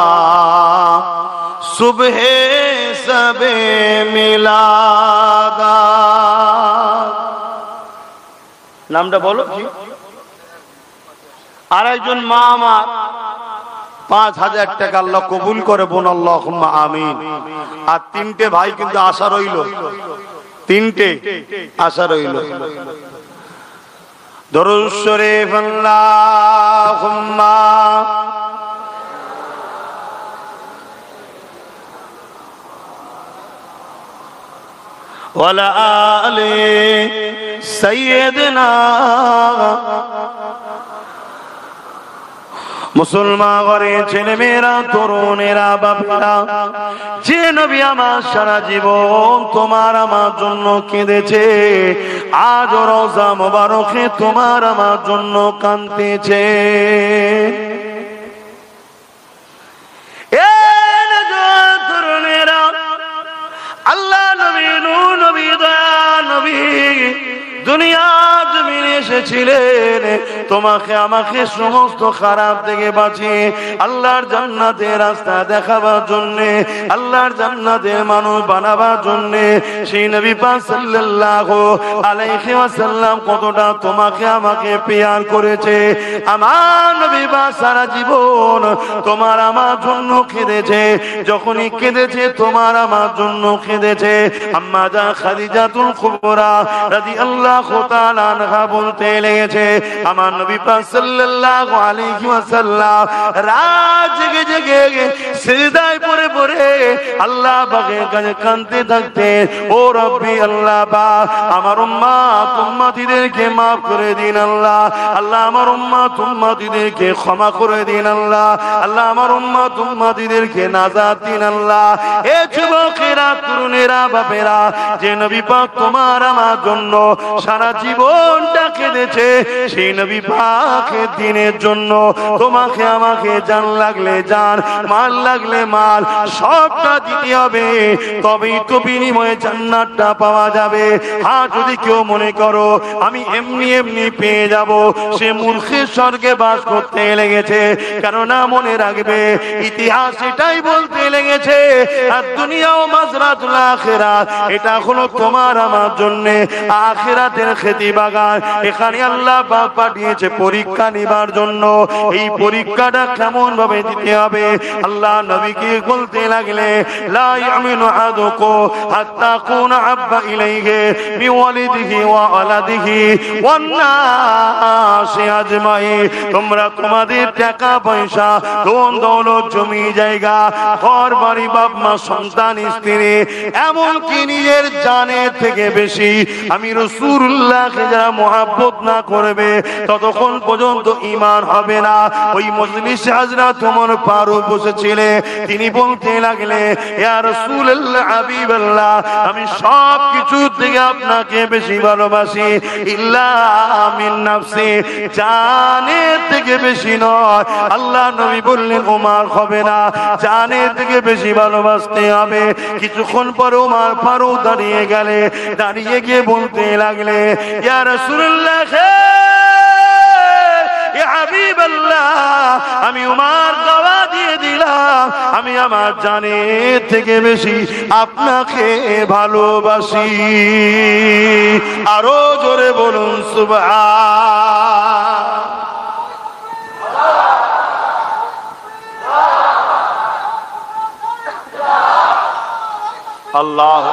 सुबह सबे मिलादा। नामটা বলো। আর একজন মা আমার 5,000 টাকা আল্লাহ কবুল করে, বোন আল্লাহুম্মা আমিন। আর 3টে ভাই কিন্তু আশা রইল, 3টে আশা রইল। দরুদ শরীফ আল্লাহুম্মা ওয়ালা আলি সাইয়্যিদিনা। মুসলমান ঘরে ছেলে মেয়েরা, তরুণেরা, বাপেরা, যে নবী আমার সারা জীবন তোমার আমার জন্য কেঁদেছে, আজ রওজা মোবারকে তোমার আমার জন্য কাঁদতেছে। তরুণেরা, আল্লাহ নবী, নূর নবী, দয়া নবী দুনিয়া জমিনে এসেছিলেন তোমাকে আমাকে সমস্ত খারাপ থেকে বাঁচিয়ে আল্লাহর জান্নাতের রাস্তা দেখাবার জন্য, আল্লাহর জান্নাতের মানুষ বানাবার জন্য। সেই নবী পাক সাল্লাল্লাহু আলাইহি ওয়াসাল্লাম কতটা তোমাকে আমাকে প্যার করেছে। আমার নবী পাক সারা জীবন তোমার আমার জন্য কেঁদেছে। যখনই কেঁদেছে তোমার আমার জন্য কেঁদেছে। আম্মা জান খাদিজাতুল কুবরা রাদিয়াল্লাহু তাআলা আনহা বলতে লেগেছে, আমার নবী পাক সাল্লাল্লাহু আলাইহি ওয়াসাল্লাম রাত জেগে জেগে সিজদায় পড়ে পড়ে আল্লাহ পাকের কাছে কাঁদতে থাকতে, ও রব্বি আল্লাহ পাক আমার উম্মত উম্মতিদেরকে maaf করে দিন আল্লাহ, আল্লাহ আমার উম্মত উম্মতিদেরকে ক্ষমা করে দিন আল্লাহ, আল্লাহ আমার উম্মত উম্মতিদেরকে নাজাত দিন আল্লাহ। এ যুবকেরা, তরুণেরা, বাপেরা, যে নবী পাক তোমার আমার জন্য সারা জীবনটা কেঁদেছে, সেই নবী পাকের দিনের জন্য তোমাকে আমাকে জান লাগলে জান, মাল লাগলে মাল, সবটা দিতে হবে, তবেই তো বিনিময়ে জান্নাতটা পাওয়া যাবে। আর যদি কেউ মনে করো আমি এমনি এমনি পেয়ে যাব, সে মূর্খের স্বর্গে বাস করতে লেগেছে। কেননা মনে রাখবে, ইতিহাস এটাই বলতে লেগেছে, আর দুনিয়াও মাজরাতুল আখিরাত, এটা হলো তোমার আমার জন্য আখিরাতের খেতি বাগান। এখানে আল্লাহ পাক পাঠিয়েছে পরীক্ষা নিবার জন্য। এই পরীক্ষাটা কেমন ভাবে দিতে হবে, আল্লাহ নবীকে বলতে লাগলে, লা ইয়ামিনু আহাদুকুম হাত্তা কুনা আব্বা ইলাইহি বিওয়ালিদিহি ওয়া ওয়ালাদিহি ওয়ান নাসি আজমাইন। তোমরা তোমাদের টাকা পয়সা, ধন দৌলত, জমি জায়গা, ঘর বাড়ি, বাপ মা, সন্তান, স্ত্রী, এমনকি নিজের জানের থেকে বেশি আমি রাসূলুল্লাহকে যারা মহব্বত না করবে, তত ততক্ষণ পর্যন্ত ঈমান হবে না। ওই মজলিসে হযরত ওমর ফারুক বসেছিলেন, তিনি বলতে লাগলে, ইয়া রাসূলুল্লাহ, হাবিবাল্লাহ, আমি সব কিছু থেকে আপনাকে বেশি ভালোবাসি, ইল্লা মিন নাফসি, জানের থেকে বেশি নয়। আল্লাহ নবী বললেন, ওমর হবে না, জানের থেকে বেশি ভালোবাসতে হবে। কিছুক্ষণ পর ওমর ফারুক দাঁড়িয়ে গেলে, দাঁড়িয়ে গিয়ে বলতে লাগলে, ইয়া রাসূলুল্লাহ, ইয়া হাবিবাল্লাহ, আমি ওমর দাওয়া দিয়ে দিলাম, আমি আমার জানের থেকে বেশি আপনাকে ভালোবাসি। আরো জোরে বলুন সুবহান আল্লাহ।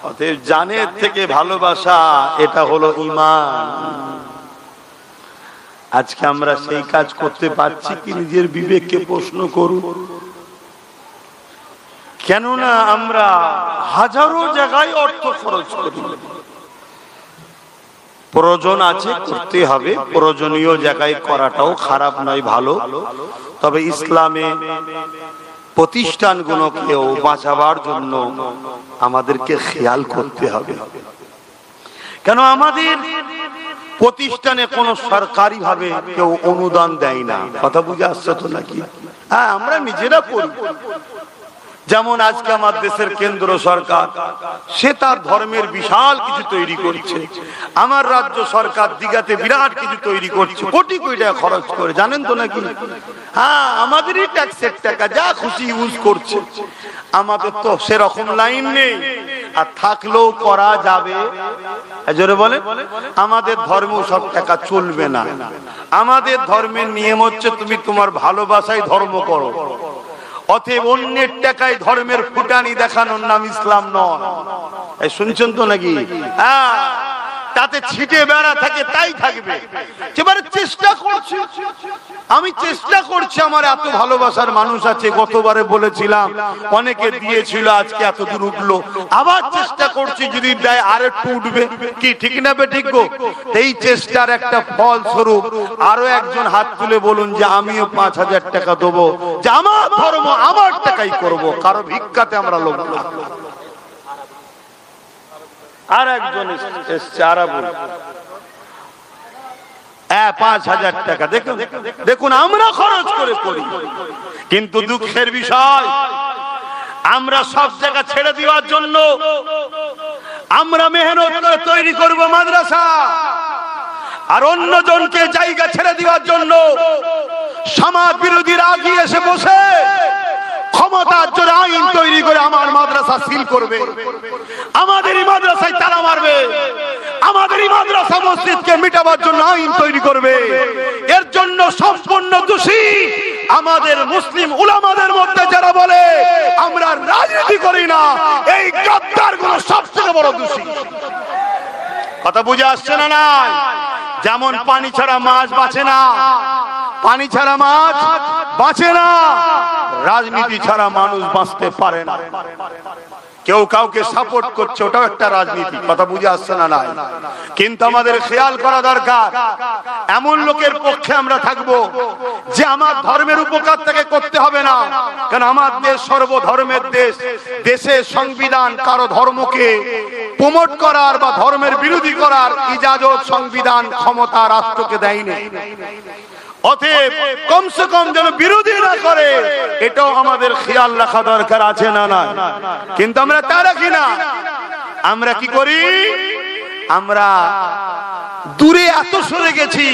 অতএব জানের থেকে ভালোবাসা, এটা হলো ঈমান। আজকে আমরা সেই কাজ করতে পারছি কি? নিজের বিবেককে প্রশ্ন করুন। কেননা আমরা হাজারো জায়গায় অর্থ খরচ করি। প্রয়োজন আছে, করতে হবে, প্রয়োজনীয় জায়গায় করাটাও খারাপ নয়, ভালো। তবে ইসলামে প্রতিষ্ঠানগুলোকেও বাঁচাবার জন্য আমাদেরকে খেয়াল করতে হবে। কেন আমাদের প্রতিষ্ঠানে কোনো সরকারি ভাবে কেউ অনুদান দেয় না। কথা বুঝে আসছে তো নাকি? হ্যাঁ, আমরা নিজেরা করি। যেমন আজকে আমার দেশের কেন্দ্র সরকার, সে তার ধর্মের বিশাল কিছু তৈরি করছে। আমার রাজ্য সরকার দিঘাতে বিরাট কিছু তৈরি করছে, কোটি কোটি টাকা খরচ করে, জানেন তো নাকি? হ্যাঁ, আমাদেরই ট্যাক্সের টাকা, যা খুশি ইউজ করছে। আমাদের তো সেরকম লাইন নেই, আর থাকলেও করা যাবে। জোরে বলে, আমাদের ধর্মেও সব টাকা চলবে না। আমাদের ধর্মের নিয়ম হচ্ছে, তুমি তোমার ভালোবাসায় ধর্ম করো। অতএব অন্যের টাকায় ধর্মের ফুটানি দেখানোর নাম ইসলাম নয়। এই শুনছেন তো নাকি? হ্যাঁ, তাতে ছিটে বেড়া থাকে, তাই থাকবে। এবারে চেষ্টা করছি, আমি চেষ্টা করছি, আমার এত ভালোবাসার মানুষ আছে। গতবারে বলেছিলাম, অনেকে দিয়েছিল, আজকে এত দূর উঠলো। আবার চেষ্টা করছি, যদি দেয় আর একটু উঠবে। কি ঠিক না বে ঠিক গো? এই চেষ্টার একটা ফল স্বরূপ আরো একজন হাত তুলে বলুন যে আমিও 5,000 টাকা দেবো, যে আমার ধর্ম আমার টাকাই করব, কারো ভিক্ষাতে আমরা লোক না। আর একজন এসছে, আরাবুল, 5,000 টাকা। দেখুন আমরা খরচ করে করি, কিন্তু দুঃখের বিষয়, আমরা সব জায়গা ছেড়ে দেওয়ার জন্য আমরা মেহনত করে তৈরি করব মাদ্রাসা, আর অন্যজনকে জায়গা ছেড়ে দেওয়ার জন্য সমাজ বিরোধীরা আগিয়ে এসে বসে ক্ষমতার জোরে আইন তৈরি করে আমার মাদ্রাসা সিল করবে, আমাদেরই মাদ্রাসায় তালা মারবে, আমাদেরই মাদ্রাসা মসজিদকে মিটাবার জন্য আইন তৈরি করবে। এর জন্য সম্পূর্ণ দোষী আমাদের মুসলিম উলামাদের মধ্যে যারা বলে আমরা রাজনীতি করি না, এই গাদ্দারগুলো সবচেয়ে বড় দোষী। কথা বুঝে আসছে না? নাই, যেমন পানি ছাড়া মাছ বাঁচে না, পানি ছাড়া মাছ বাঁচে না, রাজনীতি ছাড়া মানুষ বাঁচতে পারে না। কেউ কাউকে সাপোর্ট করছে, ওটাও একটা রাজনীতি। কথা বুঝে আসছে না? নাই, কিন্তু আমাদের খেয়াল করা দরকার, এমন লোকের পক্ষে আমরা থাকবো যে আমার ধর্মের উপকার তাকে করতে হবে না। কারণ আমার দেশ সর্বধর্মের দেশ, দেশে সংবিধান কারো ধর্মকে প্রমোট করার বা ধর্মের বিরোধী করার ইজাজত সংবিধান ক্ষমতা রাষ্ট্রকে দেয়নি। অতএব কমসে কম যেন বিরোধী না করে, এটাও আমাদের খেয়াল রাখা দরকার আছে না? না, কিন্তু আমরা তা রাখি না। আমরা কি করি? আমরা দূরে এত সরে গেছি,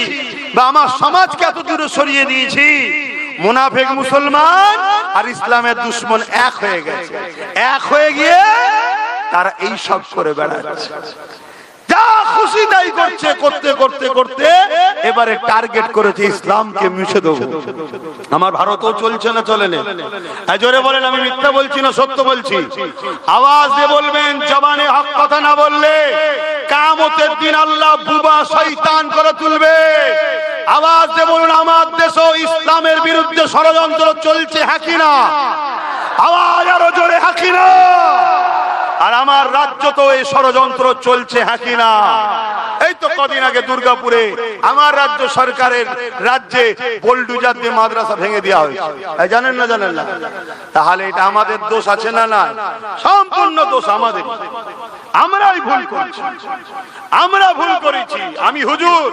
বা আমার সমাজকে এত দূরে সরিয়ে দিয়েছি, মুনাফিক মুসলমান আর ইসলামের দুশমন এক হয়ে গেছে। এক হয়ে গিয়ে তারা এই সব করে বেড়াচ্ছে, যা খুশি তাই করছে, করতে করতে করতে এবারে টার্গেট করেছে ইসলামকে মুছে দেবো। আমার ভারতও চলছে না, চলে না? জোরে বলেন, আমি মিথ্যা বলছি না, সত্য বলছি। আওয়াজ দিয়ে বলবেন, জবানে হক কথা না বললে কিয়ামতের দিন আল্লাহ বুবা শয়তান করে তুলবে। আওয়াজ দিয়ে বলুন, আমার দেশও ইসলামের বিরুদ্ধে ষড়যন্ত্র চলছে, হ্যাঁ কি না? আওয়াজ আরো জোরে, হ্যাঁ কি না? আর আমার রাজ্য তো এই ষড়যন্ত্র চলছে, হ্যাঁ কি না? এই তো কদিন আগে দুর্গাপুরে আমার রাজ্য সরকারের রাজ্যে বোলডুজার দিয়ে মাদ্রাসা ভেঙে দেওয়া হয়েছে, জানেন না? জানেন না? তাহলে এটা আমাদের দোষ আছে না? না, সম্পূর্ণ দোষ আমাদের। আমরাই ভুল করেছি, আমরা ভুল করেছি। আমি হুজুর,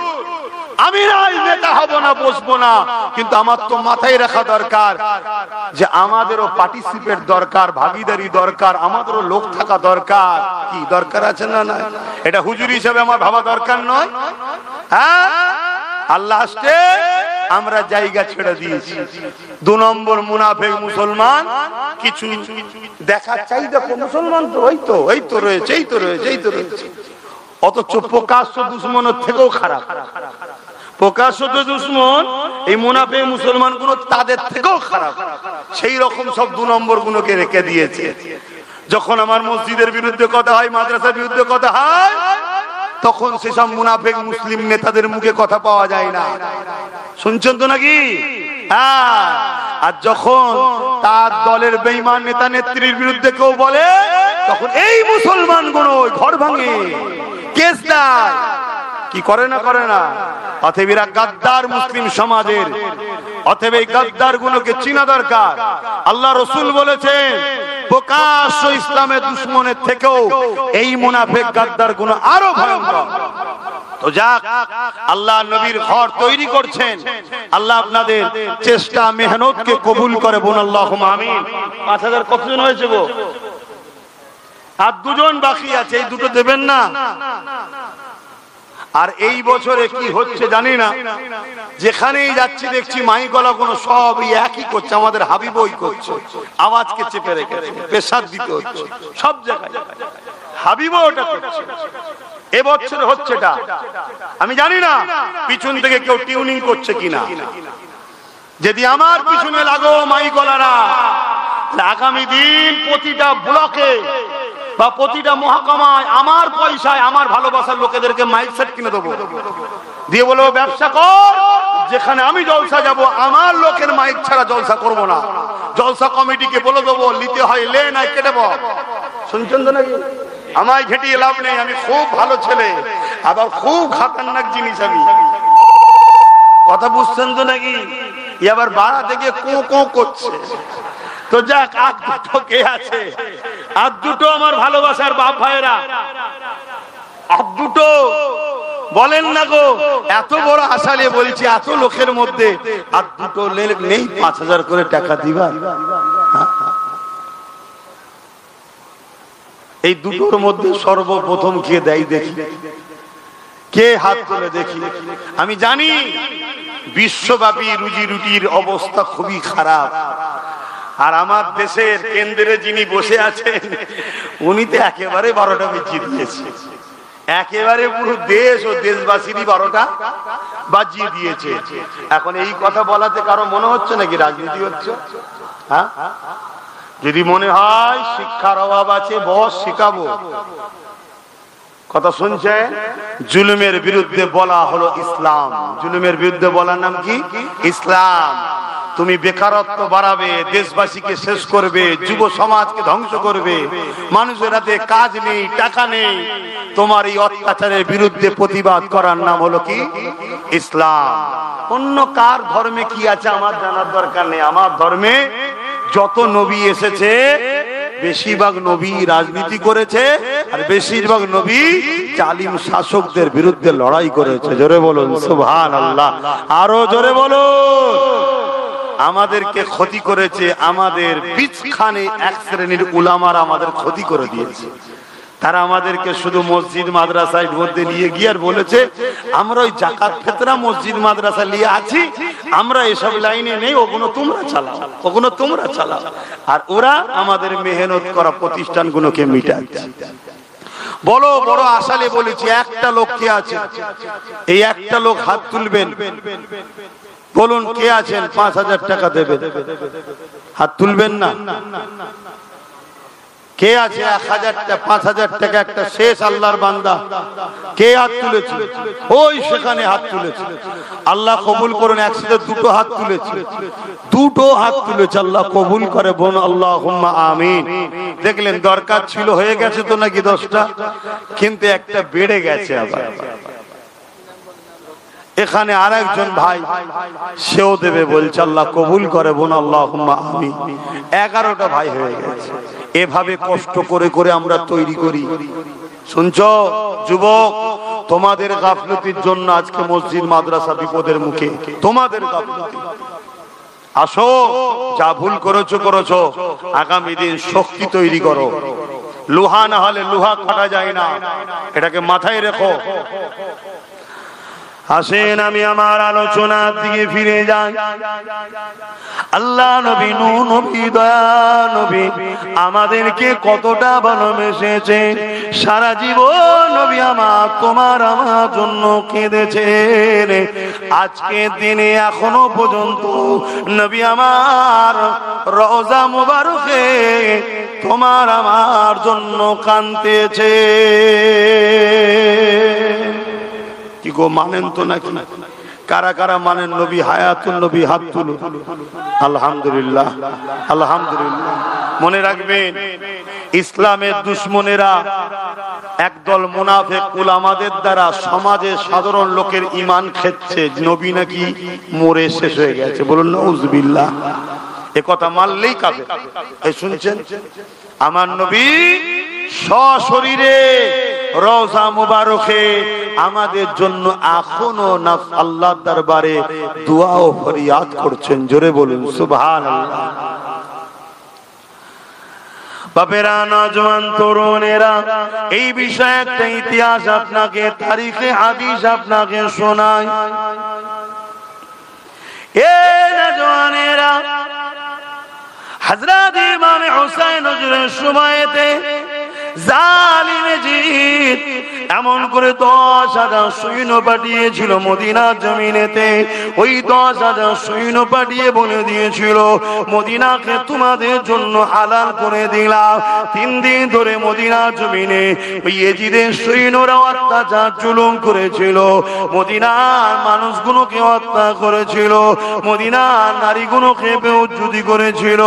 আমি নেতা হব না, বসবো না, কিন্তু আমার তো মাথায় রাখা দরকার যে আমাদেরও পার্টিসিপেট দরকার, ভাগিদারি দরকার, আমাদেরও লোক থাকা দরকার। কি দরকার আছে না? না, এটা হুজুর হিসেবে আমার ভাবা দরকার নয়? হ্যাঁ, আল্লাহ আসতে আমরা জায়গা ছেড়ে দিয়েছি। 2 নম্বর মুনাফিক মুসলমান কিছু দেখা চাই, দেখো মুসলমান তো এই তো রয়েছে, এই তো রয়েছে, এই তো রয়েছে, অথচ প্রকাশ্য দুশ্মনের থেকেও খারাপ। প্রকাশ্য দুশ্মন এই মুনাফিক মুসলমান গুলো তাদের থেকেও খারাপ। সেই রকম সব 2 নম্বর গুলোকে রেখে দিয়েছে। যখন আমার মসজিদের বিরুদ্ধে কথা হয়, মাদ্রাসার বিরুদ্ধে কথা হয়, তখন সেসব মুনাফিক মুসলিম নেতাদের মুখে কথা পাওয়া যায় না। শুনছেন তো নাকি? হ্যাঁ। আর যখন তার দলের বেঈমান নেতা নেত্রীর বিরুদ্ধে কেউ বলে, তখন এই মুসলমান গুলো ঘর ভাঙে, কেস দেয়। কি করে না? করে না? অতএব এরা গাদ্দার মুসলিম সমাজের। অতএব এই গাদ্দার গুলোকে চিনা দরকার। আল্লাহ রসুল বলেছেন, প্রকাশ্য ইসলামের দুশ্মনের থেকেও এই মুনাফিক গাদ্দার গুলো আরো ভয়ঙ্কর। তো যাক, আল্লাহ নবীর ঘর তৈরি করছেন। আল্লাহ আপনাদের চেষ্টা মেহনতকে কবুল করে। বোন আল্লাহুম্মা আমিন। 5000 কতজন হয়েছে গো? আর 2 জন বাকি আছে, এই 2টো দেবেন না? আর এই বছরে কি হচ্ছে জানি না, যেখানেই যাচ্ছি দেখছি মাইকলা কোনো সব একই করছে, আমাদের হাবিবই করছে, আওয়াজকে চেপে রেখেছে, প্রেসার দিতে হচ্ছে সব জায়গায়। হাবিবও ওটা করছে। এবছর হচ্ছে এটা আমি জানি না, পিছন থেকে কেউ টিউনিং করছে কিনা। যদি আমার পিছনে লাগো মাইকলারা, আগামী দিন প্রতিটা ব্লকে বা প্রতিটা মহকুমায় আমার পয়সায় আমার ভালোবাসার লোকেদেরকে মাইক সেট কিনে দেবো, দিয়ে বলবো ব্যবসা কর, যেখানে আমি জলসা যাব আমার লোকের মাইক ছাড়া জলসা করব না। জলসা কমিটিকে বলে দেবো, নিতে হয় লে, নাই কেটে বল। শুনছেন তো নাকি? আমায় ঘেটিয়ে লাভ নেই, আমি খুব ভালো ছেলে, আবার খুব খাতারনাক জিনিস আমি। কথা বুঝছেন তো নাকি? এবার বাড়া থেকে কো কো করছে। তো যাক, আর 2টো কে আছে? আর 2টো আমার ভালোবাসার বাপ ভাইরা, আর 2টো বলেন না গো। এত বড় আশা নিয়ে বলছি, এত লোকের মধ্যে আর 2টো নেই 5000 করে টাকা দিবা? এই 2টোর মধ্যে সর্বপ্রথম কে দেয় দেখি, কে হাত তুলে দেখি। আমি জানি বিশ্বব্যাপী রুজি রুটির অবস্থা খুবই খারাপ, আর আমার দেশের কেন্দ্রে যিনি বসে আছেন উনি তো একেবারে 12টা বাজিয়ে দিয়েছে। একেবারে পুরো দেশ ও দেশবাসীরই 12টা বাজিয়ে দিয়েছে। এখন এই কথা বলাতে কারো মনে হচ্ছে নাকি রাজনীতি হচ্ছে? হ্যাঁ, যদি মনে হয় শিক্ষার অভাব আছে, বস শিখাবো। কথা শুনছে? জুলুমের বিরুদ্ধে বলা হলো ইসলাম। জুলুমের বিরুদ্ধে বলার নাম কি? ইসলাম। তুমি বেকারত্ব বাড়াবে, দেশবাসীকে শেষ করবে, যুব সমাজকে ধ্বংস করবে, মানুষের হাতে কাজ নেই, টাকা নেই। তোমার এই অত্যাচারের বিরুদ্ধে প্রতিবাদ করার নাম হলো কি? ইসলাম। অন্য কার ধর্মে কি আছে আমার জানার দরকার নেই। আমার ধর্মে যত নবী এসেছে বেশিরভাগ নবী রাজনীতি করেছে, আর বেশিরভাগ নবী জালিম শাসকদের বিরুদ্ধে লড়াই করেছে। জোরে বলুন সুবহানাল্লাহ। আরো জোরে বলুন। আমাদেরকে ক্ষতি করেছে, আমাদের বিচখানে এক শ্রেণীর উলামারা আমাদের ক্ষতি করে দিয়েছে। তারা আমাদেরকে শুধু মসজিদ মাদ্রাসার মধ্যে নিয়ে গিয়ে আর বলেছে আমরা ওই জাকাত ফিতরা মসজিদ মাদ্রাসা নিয়ে আছি, আমরা এসব লাইনে নেই, ওগুলো তোমরা চালাও, ওগুলো তোমরা চালাও। আর ওরা আমাদের মেহনত করা প্রতিষ্ঠানগুলোকে মিটাচ্ছে। বড় বড় আশালে বলেছি, একটা লোক কে আছে? এই একটা লোক হাত তুলবেন, বলুন কে আছেন 5000 টাকা দেবে? হাত তুলবেন না? কে আছে 5000 টাকা একটা শেষ আল্লাহর বান্দা? কে হাত তুলেছে? ওই সেখানে হাত তুলেছে। আল্লাহ কবুল করুন। একসাথে 2টো হাত তুলেছে, 2টো হাত তুলেছে। আল্লাহ কবুল করে। বোন আল্লাহুম্মা আমিন। দেখলেন দরকার ছিল, হয়ে গেছে তো নাকি 10টা? কিন্তু একটা বেড়ে গেছে। আবার এখানে আরেকজন ভাই সেও দেবে বলছে, আল্লাহ কবুল করে বোন, আল্লাহুম্মা আমিন। 11টা ভাই হয়ে গেছে। এভাবে কষ্ট করে করে আমরা তৈরি করি। শুনছো যুবক, তোমাদের গাফলতির জন্য আজকে মসজিদ মাদ্রাসা বিপদের মুখে, তোমাদের গাফলতি। আসো, যা ভুল করেছো করেছো, আগামী দিন শক্তি তৈরি করো। লোহা না হলে লোহা কাটা যায় না, এটাকে মাথায় রেখো। আসেন আমি আমার আলোচনার দিকে ফিরে যাই। আল্লাহ নবী, নূহ নবী, দয়া নবী আমাদেরকে কতটা ভালোবেসেছে। সারা জীবন নবী আমার তোমার আমার জন্য কেঁদেছেন। আজকের দিনে এখনো পর্যন্ত নবী আমার রওজা মুবারকে তোমার আমার জন্য কাঁদতেছে। কি গো, মানেন তো নাকি? কারা কারা মানেন নবী হায়াতুন নবী? হাত তুলুন। আলহামদুলিল্লাহ, আলহামদুলিল্লাহ। মনে রাখবেন, ইসলামের দুশমনেরা একদল মুনাফিক উলামাদের দ্বারা সমাজের সাধারণ লোকের ঈমান খেচ্ছে, নবী নাকি মরে শেষ হয়ে গেছে। বলুন নাউযুবিল্লাহ। এ কথা মানলেই কাফের। এই শুনছেন, আমার নবী সশরীরে রওজা মুবারকে আমাদের জন্য এখনো আল্লাহর দরবারে দোয়া ও ফরিয়াদ করছেন। জোরে বলুন সুবহানাল্লাহ। বাপেরা, নওজওয়ান তরুণেরা, এই বিষয়ে একটা ইতিহাস আপনাকে, তারিখে হাদিস আপনাকে শোনাই। এ নওজওয়ানেরা, হযরত ইমাম হুসাইন হুজুরের সময়তে জালিম জিদ এমন করে 10,000 সৈন্য পাঠিয়েছিল মদিনার জমিনেতে। ওই 10,000 সৈন্য পাঠিয়ে বলে দিয়েছিল, মদিনাকে তোমাদের জন্য হালাল করে দিলাম। 3 দিন ধরে মদিনার জমিনে ওই ইয়েজিদের সৈন্যরা অত্যাচার জুলুম করেছিল, মদিনার মানুষগুলোকে হত্যা করেছিল, মদিনার নারীগুলোকে বেউজ্জতি করেছিল,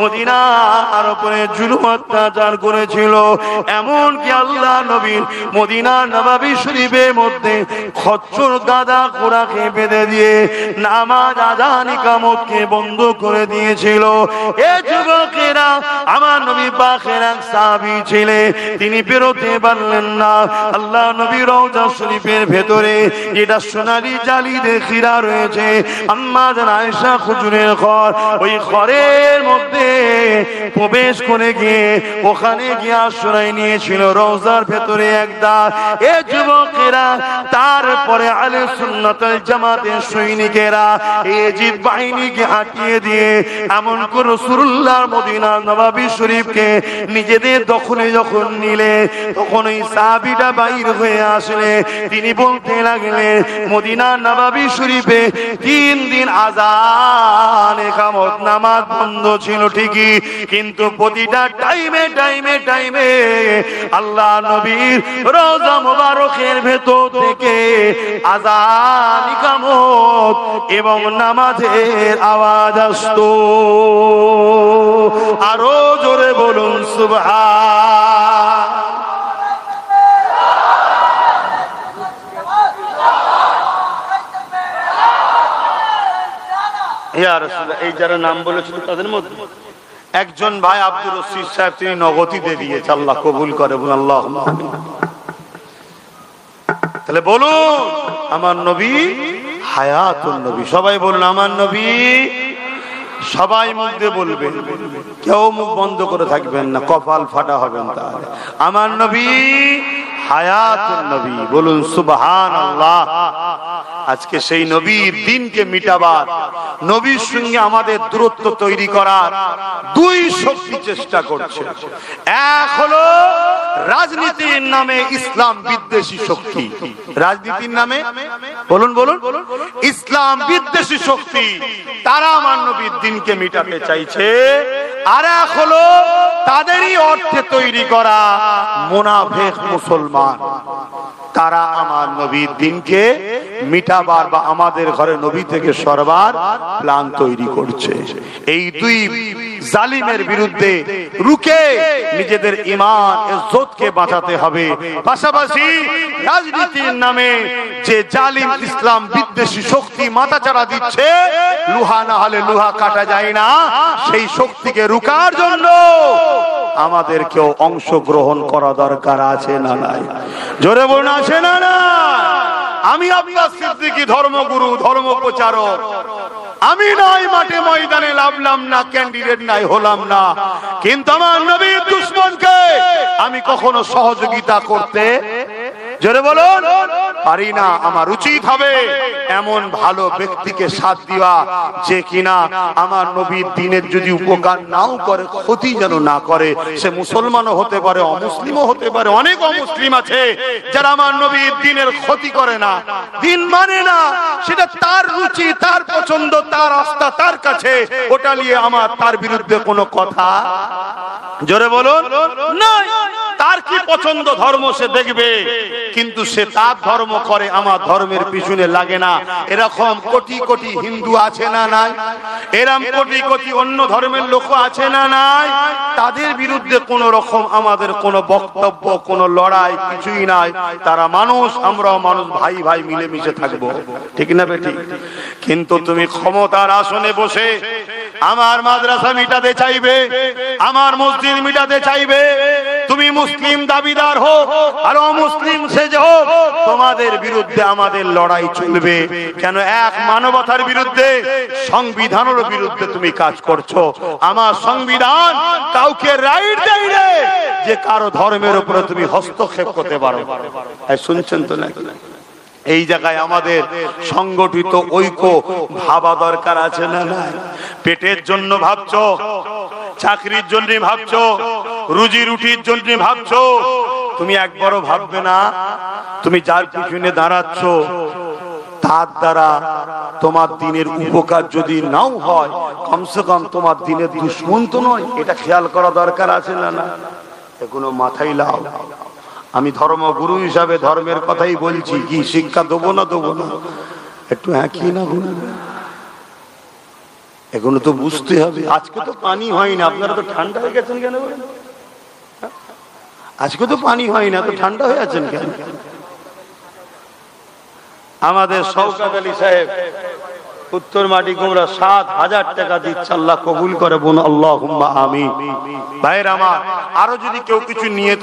মদিনার উপরে জুলুম অত্যাচার করেছিল। এমনকি আল্লাহ নবীর মদিনা নববী শরীফের মধ্যে খচ্চর গাদা ঘোড়াকে বেঁধে দিয়ে নামাজ আযান ইকামতকে বন্ধ করে দিয়েছিল। এ যুবকেরা, আমার নবী পাকের এক সাহাবী ছিলেন, তিনি বেরোতে পারলেন না। আল্লাহ নবীর রওজা শরীফের ভেতরে যেটা সোনালী জালি দিয়ে ঘেরা রয়েছে, আম্মা জান আয়েশা হুজুরের ঘর, ওই ঘরের মধ্যে প্রবেশ করে গিয়ে ওখানে গিয়ে আশ্রয় নিয়েছিল রওজার ভেতরে একটা। এ যুবকেরা, তারপরে আহলে সুন্নাত ওয়াল জামাতের সৈনিকেরা ইয়েজিদ বাহিনীকে হাঁটিয়ে দিয়ে এমন করে রাসূলুল্লাহর মদিনা নববী শরীফকে নিজেদের দখলে যখন নিলে, তখন ওই সাহাবীটা বাইর হয়ে আসলে তিনি বলতে লাগলেন, মদিনা নববী শরীফে 3 দিন আযান ইকামত নামাজ বন্ধ ছিল ঠিকই, কিন্তু প্রতিটা টাইমে টাইমে টাইমে আল্লাহ নবীর রওজা মুবারকের ভেতর থেকে আযান ইকামত এবং নামাজের আওয়াজ আসতো। আরো জোরে বলুন সুবহান। ইয়া রাসূলুল্লাহ, এই যারা নাম বলেছিল তাদের মধ্যে একজন ভাই আব্দুর রশিদ সাহেব, তিনি নগদীতে দিয়েছে। আল্লাহ কবুল করে, বলুন আল্লাহুম্মা আমিন। তাহলে বলুন, আমার নবী হায়াতুন নবী। সবাই বলুন আমার নবী। সবাই মুখ দিয়ে বলবেন, কেউ মুখ বন্ধ করে থাকবেন না, কপাল ফাটা হবেন। তাহলে আমার নবী হায়াতুন নবী, বলুন সুবহানাল্লাহ। আজকে সেই নবীর দিনকে মিটাবার, নবীর সঙ্গে আমাদের দূরত্ব তৈরি করার 2 শক্তি চেষ্টা করছে। এক হলো রাজনীতির নামে ইসলাম বিদ্বেষী শক্তি। রাজনীতির নামে, বলুন বলুন, ইসলাম বিদ্বেষী শক্তি, তারা আমার নবীর দিনকে মিটাতে চাইছে। আর এক হলো তাদেরই অর্থে তৈরি করা মুনাফিক মুসলমান, তারা আমার আমার নবীর দিনকে মিটাবার বা আমাদের ঘরে নবী থেকে সরবার প্ল্যান তৈরি করছে। এই দুই জালিমের বিরুদ্ধে রুখে নিজেদের ঈমান ইজ্জতকে বাঁচাতে হবে। পাশাপাশি রাজনীতির নামে যে জালিম ইসলাম বিদ্বেষী শক্তি মাথাচাড়া দিচ্ছে, লোহা না হলে লোহা কাটা যায় না, সেই শক্তিকে রুখার জন্য আমাদেরকেও অংশগ্রহণ করা দরকার আছে না নাই? জোরে বলুন আছে না না? আমি আব্বাস সিদ্দিকী ধর্মগুরু, ধর্ম প্রচারক, আমি নাই মাঠে ময়দানে লাভলাম না, ক্যান্ডিডেট নাই হলাম না, কিন্তু আমার নবীর দুশমনকে আমি কখনো সহযোগিতা করতে, জোরে বলুন, পারি না। আমার উচিত হবে এমন ভালো ব্যক্তিকে সাথ দেওয়া যে কিনা আমার নবীর দিনের যদি উপকার নাও করে, ক্ষতি যেন না করে। সে মুসলমানও হতে পারে, অমুসলিমও হতে পারে। অনেক অমুসলিম আছে যারা আমার নবীর দিনের ক্ষতি করে না, দিন মানে না, সেটা তার রুচি, তার পছন্দ, তার আস্থা তার কাছে, ওটা নিয়ে আমার তার বিরুদ্ধে কোনো কথা, জোরে বলুন, নয়। তার কি পছন্দ ধর্ম সে দেখবে, কিন্তু সে তার ধর্ম করে, আমার ধর্মের পিছনে লাগে না। এরকম কোটি কোটি হিন্দু আছে না নাই? এরকম কোটি কোটি অন্য ধর্মের লোক আছে না নাই? তাদের বিরুদ্ধে কোন রকম আমাদের কোনো বক্তব্য, কোনো লড়াই কিছুই নাই। তারা মানুষ, আমরাও মানুষ, ভাই ভাই মিলেমিশে থাকবো, ঠিক না বেঠিক? কিন্তু তুমি ক্ষমতার আসনে বসে আমার মাদ্রাসা মিটাতে চাইবে, আমার মসজিদ মিটাতে চাইবে, তুমি মুসলিম দাবিদার হো আর অমুসলিম সেজে হো, তোমাদের বিরুদ্ধে আমাদের লড়াই চলবে। কেন? এক মানবতার বিরুদ্ধে, সংবিধানের বিরুদ্ধে তুমি কাজ করছো। আমার সংবিধান কাউকে রাইট দেয় না যে কারো ধর্মের উপরে তুমি হস্তক্ষেপ করতে পারো। শুনছেন তো নাকি? এই জায়গায় আমাদের সংগঠিত ঐক্য ভাবা দরকার আছে না নাই? পেটের জন্য ভাবছো, চাকরির জন্য ভাবছো, রুজি রুটির জন্য ভাবছো, তুমি একবারও ভাববে না তুমি যার পিছনে দাঁড়াচ্ছ তার দ্বারা তোমার দিনের উপকার যদি নাও হয়, কমসে কম তোমার দিনের দুশ্মন তো নয়। এটা খেয়াল করা দরকার আছে না না? এগুলো মাথায় লাও। আমি ধর্মগুরু হিসাবে ধর্মের কথাই বলছি, কি শিক্ষা দেবো না দেবো না? একটু একই না, এগুলো তো বুঝতে হবে। আজকে তো পানি হয় না, আপনারা তো ঠান্ডা হয়ে গেছেন কেন? আজকে তো পানি হয় না, তো ঠান্ডা হয়ে আছেন কেন? আমাদের শওকত আলী সাহেব উত্তর মাটি কুমড়া ৭,০০০ টাকা দিচ্ছে, আল্লাহ কবুল করে বোন, আল্লাহুম্মা আমিন। ভাইয়ের আমার, আরো যদি কেউ কিছু নিয়ত